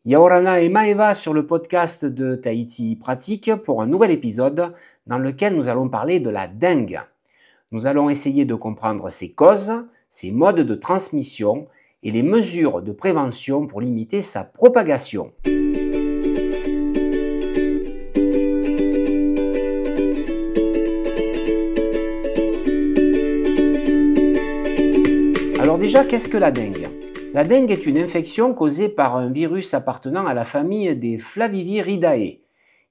Yaorana et Maeva sur le podcast de Tahiti Pratique pour un nouvel épisode dans lequel nous allons parler de la dengue. Nous allons essayer de comprendre ses causes, ses modes de transmission et les mesures de prévention pour limiter sa propagation. Alors déjà, qu'est-ce que la dengue ? La dengue est une infection causée par un virus appartenant à la famille des Flaviviridae.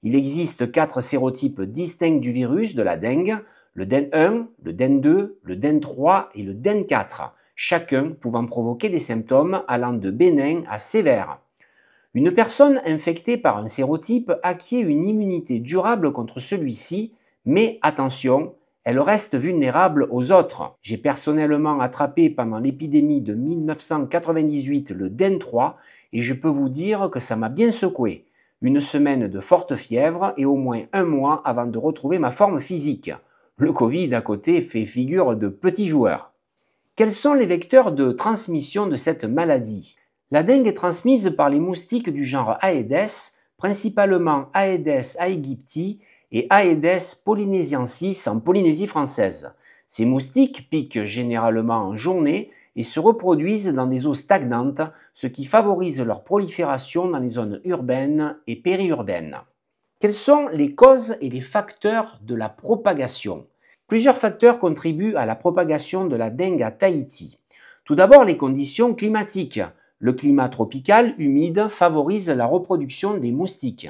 Il existe 4 sérotypes distincts du virus de la dengue, le DEN1, le DEN2, le DEN3 et le DEN4, chacun pouvant provoquer des symptômes allant de bénins à sévères. Une personne infectée par un sérotype acquiert une immunité durable contre celui-ci, mais attention, elle reste vulnérable aux autres. J'ai personnellement attrapé pendant l'épidémie de 1998 le DEN3 et je peux vous dire que ça m'a bien secoué. Une semaine de forte fièvre et au moins un mois avant de retrouver ma forme physique. Le Covid à côté fait figure de petit joueur. Quels sont les vecteurs de transmission de cette maladie ? La dengue est transmise par les moustiques du genre Aedes, principalement Aedes aegypti et Aedes polynesiensis en Polynésie française. Ces moustiques piquent généralement en journée et se reproduisent dans des eaux stagnantes, ce qui favorise leur prolifération dans les zones urbaines et périurbaines. Quelles sont les causes et les facteurs de la propagation ? Plusieurs facteurs contribuent à la propagation de la dengue à Tahiti. Tout d'abord, les conditions climatiques. Le climat tropical humide favorise la reproduction des moustiques.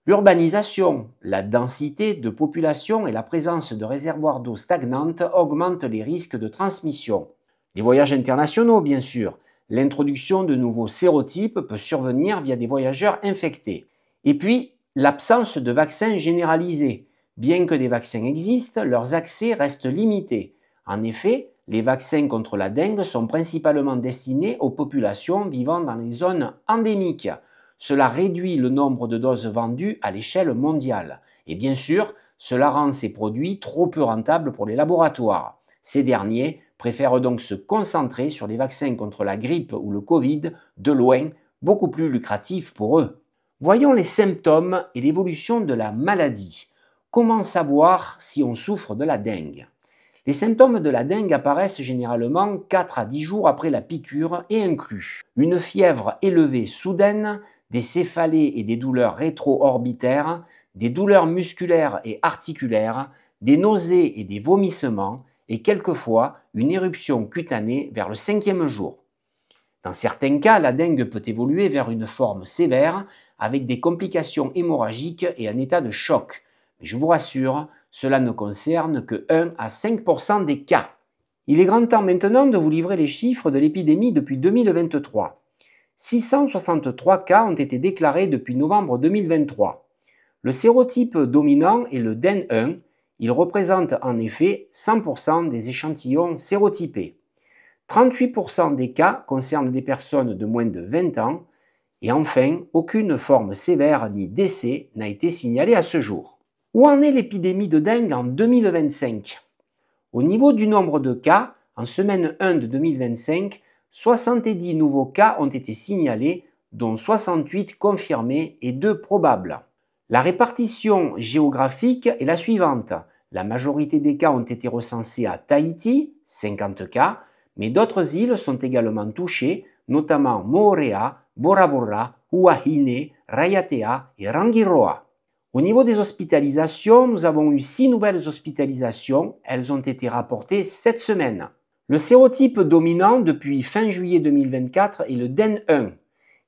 L'urbanisation, la densité de population et la présence de réservoirs d'eau stagnantes augmentent les risques de transmission. Les voyages internationaux, bien sûr. L'introduction de nouveaux sérotypes peut survenir via des voyageurs infectés. Et puis, l'absence de vaccins généralisés. Bien que des vaccins existent, leurs accès restent limités. En effet, les vaccins contre la dengue sont principalement destinés aux populations vivant dans les zones endémiques. Cela réduit le nombre de doses vendues à l'échelle mondiale. Et bien sûr, cela rend ces produits trop peu rentables pour les laboratoires. Ces derniers préfèrent donc se concentrer sur les vaccins contre la grippe ou le Covid, de loin, beaucoup plus lucratifs pour eux. Voyons les symptômes et l'évolution de la maladie. Comment savoir si on souffre de la dengue ? Les symptômes de la dengue apparaissent généralement 4 à 10 jours après la piqûre et incluent une fièvre élevée soudaine, des céphalées et des douleurs rétro-orbitaires, des douleurs musculaires et articulaires, des nausées et des vomissements, et quelquefois une éruption cutanée vers le 5e jour. Dans certains cas, la dengue peut évoluer vers une forme sévère, avec des complications hémorragiques et un état de choc. Mais je vous rassure, cela ne concerne que 1 à 5% des cas. Il est grand temps maintenant de vous livrer les chiffres de l'épidémie depuis 2023. 663 cas ont été déclarés depuis novembre 2023. Le sérotype dominant est le DEN1. Il représente en effet 100% des échantillons sérotypés. 38% des cas concernent des personnes de moins de 20 ans. Et enfin, aucune forme sévère ni décès n'a été signalée à ce jour. Où en est l'épidémie de dengue en 2025 ? Au niveau du nombre de cas, en semaine 1 de 2025, 70 nouveaux cas ont été signalés, dont 68 confirmés et 2 probables. La répartition géographique est la suivante. La majorité des cas ont été recensés à Tahiti, 50 cas, mais d'autres îles sont également touchées, notamment Moorea, Bora Bora, Huahine, Raiatea et Rangiroa. Au niveau des hospitalisations, nous avons eu 6 nouvelles hospitalisations. Elles ont été rapportées cette semaine. Le sérotype dominant depuis fin juillet 2024 est le DEN1.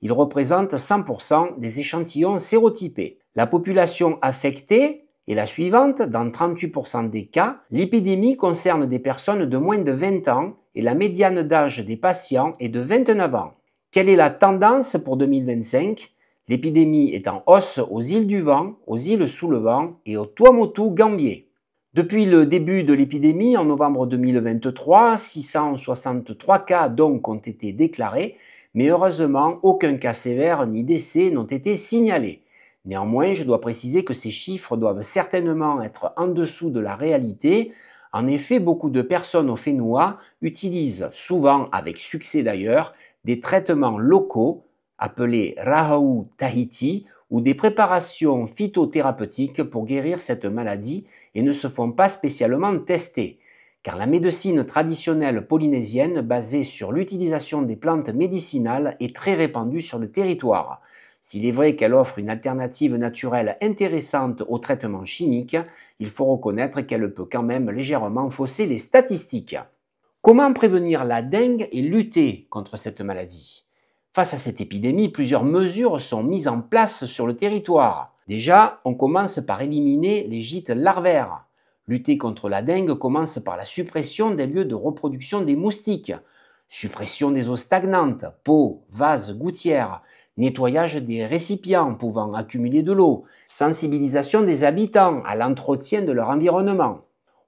Il représente 100% des échantillons sérotypés. La population affectée est la suivante. Dans 38% des cas, l'épidémie concerne des personnes de moins de 20 ans et la médiane d'âge des patients est de 29 ans. Quelle est la tendance pour 2025 ? L'épidémie est en hausse aux îles du Vent, aux îles sous le vent et au Tuamotu Gambier. Depuis le début de l'épidémie, en novembre 2023, 663 cas donc ont été déclarés, mais heureusement, aucun cas sévère ni décès n'ont été signalés. Néanmoins, je dois préciser que ces chiffres doivent certainement être en dessous de la réalité. En effet, beaucoup de personnes au Fénois utilisent, souvent avec succès d'ailleurs, des traitements locaux appelé Rahou Tahiti, ou des préparations phytothérapeutiques pour guérir cette maladie et ne se font pas spécialement tester, car la médecine traditionnelle polynésienne basée sur l'utilisation des plantes médicinales est très répandue sur le territoire. S'il est vrai qu'elle offre une alternative naturelle intéressante au traitement chimique, il faut reconnaître qu'elle peut quand même légèrement fausser les statistiques. Comment prévenir la dengue et lutter contre cette maladie ? Face à cette épidémie, plusieurs mesures sont mises en place sur le territoire. Déjà, on commence par éliminer les gîtes larvaires. Lutter contre la dengue commence par la suppression des lieux de reproduction des moustiques, suppression des eaux stagnantes, pots, vases, gouttières, nettoyage des récipients pouvant accumuler de l'eau, sensibilisation des habitants à l'entretien de leur environnement.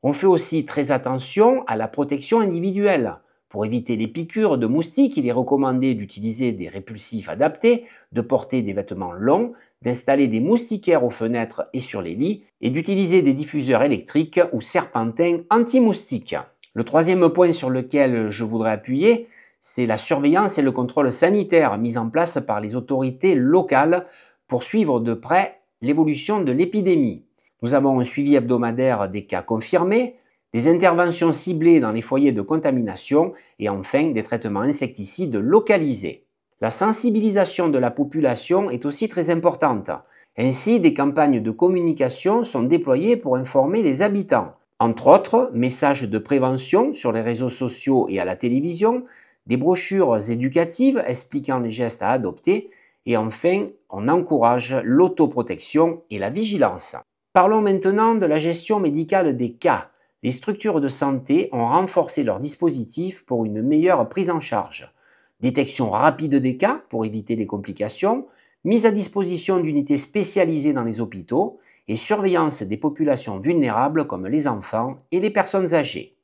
On fait aussi très attention à la protection individuelle. Pour éviter les piqûres de moustiques, il est recommandé d'utiliser des répulsifs adaptés, de porter des vêtements longs, d'installer des moustiquaires aux fenêtres et sur les lits et d'utiliser des diffuseurs électriques ou serpentins anti-moustiques. Le troisième point sur lequel je voudrais appuyer, c'est la surveillance et le contrôle sanitaire mis en place par les autorités locales pour suivre de près l'évolution de l'épidémie. Nous avons un suivi hebdomadaire des cas confirmés, des interventions ciblées dans les foyers de contamination et enfin des traitements insecticides localisés. La sensibilisation de la population est aussi très importante. Ainsi, des campagnes de communication sont déployées pour informer les habitants. Entre autres, messages de prévention sur les réseaux sociaux et à la télévision, des brochures éducatives expliquant les gestes à adopter et enfin, on encourage l'autoprotection et la vigilance. Parlons maintenant de la gestion médicale des cas. Les structures de santé ont renforcé leurs dispositifs pour une meilleure prise en charge. Détection rapide des cas pour éviter les complications, mise à disposition d'unités spécialisées dans les hôpitaux et surveillance des populations vulnérables comme les enfants et les personnes âgées.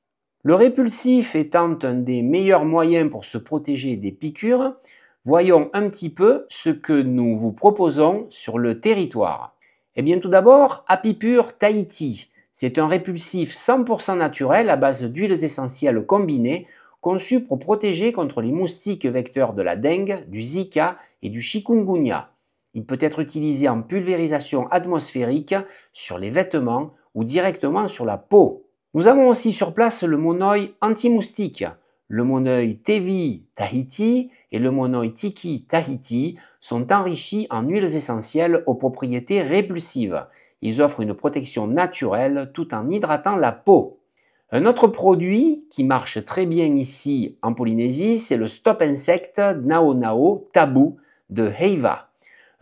Le répulsif étant un des meilleurs moyens pour se protéger des piqûres, voyons un petit peu ce que nous vous proposons sur le territoire. Eh bien tout d'abord, Apipure Tahiti. C'est un répulsif 100% naturel à base d'huiles essentielles combinées conçu pour protéger contre les moustiques vecteurs de la dengue, du Zika et du chikungunya. Il peut être utilisé en pulvérisation atmosphérique sur les vêtements ou directement sur la peau. Nous avons aussi sur place le monoï anti-moustique. Le monoï Tevi Tahiti et le monoï Tiki Tahiti sont enrichis en huiles essentielles aux propriétés répulsives. Ils offrent une protection naturelle tout en hydratant la peau. Un autre produit qui marche très bien ici en Polynésie, c'est le Stop Insect Nao Nao Tabou de Heiva.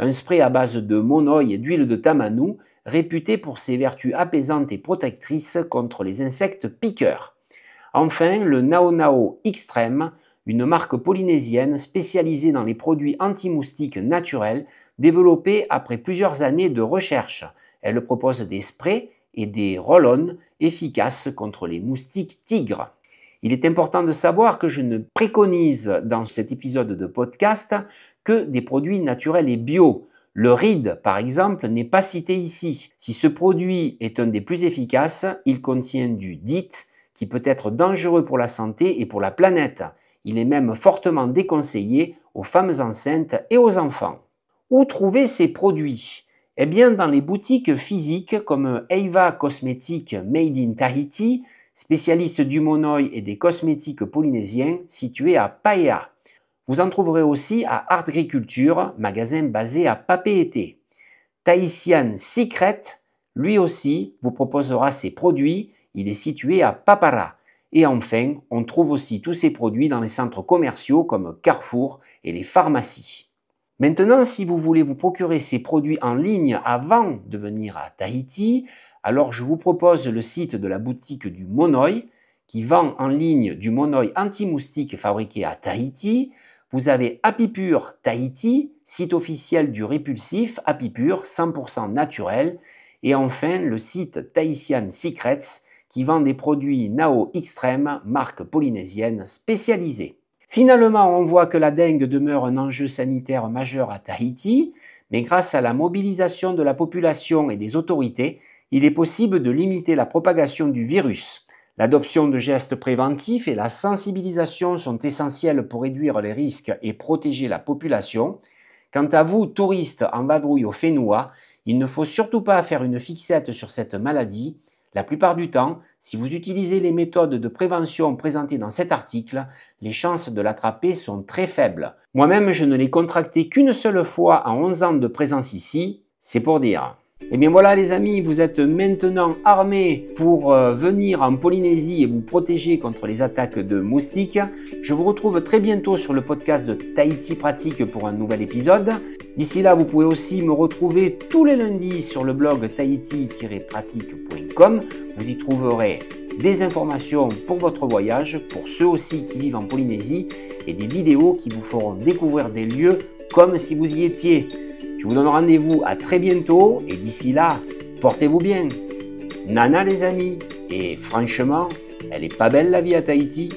Un spray à base de monoï et d'huile de tamanu, réputé pour ses vertus apaisantes et protectrices contre les insectes piqueurs. Enfin, le Nao Nao Extreme, une marque polynésienne spécialisée dans les produits anti-moustiques naturels, développée après plusieurs années de recherche. Elle propose des sprays et des roll-on efficaces contre les moustiques tigres. Il est important de savoir que je ne préconise dans cet épisode de podcast que des produits naturels et bio. Le RID, par exemple, n'est pas cité ici. Si ce produit est un des plus efficaces, il contient du DIT qui peut être dangereux pour la santé et pour la planète. Il est même fortement déconseillé aux femmes enceintes et aux enfants. Où trouver ces produits ? Eh bien, dans les boutiques physiques comme Heiva Cosmetics Made in Tahiti, spécialiste du monoï et des cosmétiques polynésiens situés à Paea. Vous en trouverez aussi à Artgriculture, magasin basé à Papeete. Tahitian Secret, lui aussi, vous proposera ses produits, il est situé à Papara. Et enfin, on trouve aussi tous ces produits dans les centres commerciaux comme Carrefour et les pharmacies. Maintenant, si vous voulez vous procurer ces produits en ligne avant de venir à Tahiti, alors je vous propose le site de la boutique du Monoï qui vend en ligne du monoï anti-moustique fabriqué à Tahiti. Vous avez Apipure Tahiti, site officiel du répulsif Apipure 100% naturel. Et enfin, le site Tahitian Secrets qui vend des produits Nao Extreme, marque polynésienne spécialisée. Finalement, on voit que la dengue demeure un enjeu sanitaire majeur à Tahiti, mais grâce à la mobilisation de la population et des autorités, il est possible de limiter la propagation du virus. L'adoption de gestes préventifs et la sensibilisation sont essentielles pour réduire les risques et protéger la population. Quant à vous, touristes en vadrouille au Fénois, il ne faut surtout pas faire une fixette sur cette maladie. La plupart du temps, si vous utilisez les méthodes de prévention présentées dans cet article, les chances de l'attraper sont très faibles. Moi-même, je ne l'ai contracté qu'une seule fois en 11 ans de présence ici, c'est pour dire. Et bien voilà les amis, vous êtes maintenant armés pour venir en Polynésie et vous protéger contre les attaques de moustiques. Je vous retrouve très bientôt sur le podcast de Tahiti Pratique pour un nouvel épisode. D'ici là, vous pouvez aussi me retrouver tous les lundis sur le blog tahiti-pratique.com. Vous y trouverez des informations pour votre voyage, pour ceux aussi qui vivent en Polynésie, et des vidéos qui vous feront découvrir des lieux comme si vous y étiez. Je vous donne rendez-vous à très bientôt et d'ici là, portez-vous bien. Nana les amis, et franchement, elle est pas belle la vie à Tahiti.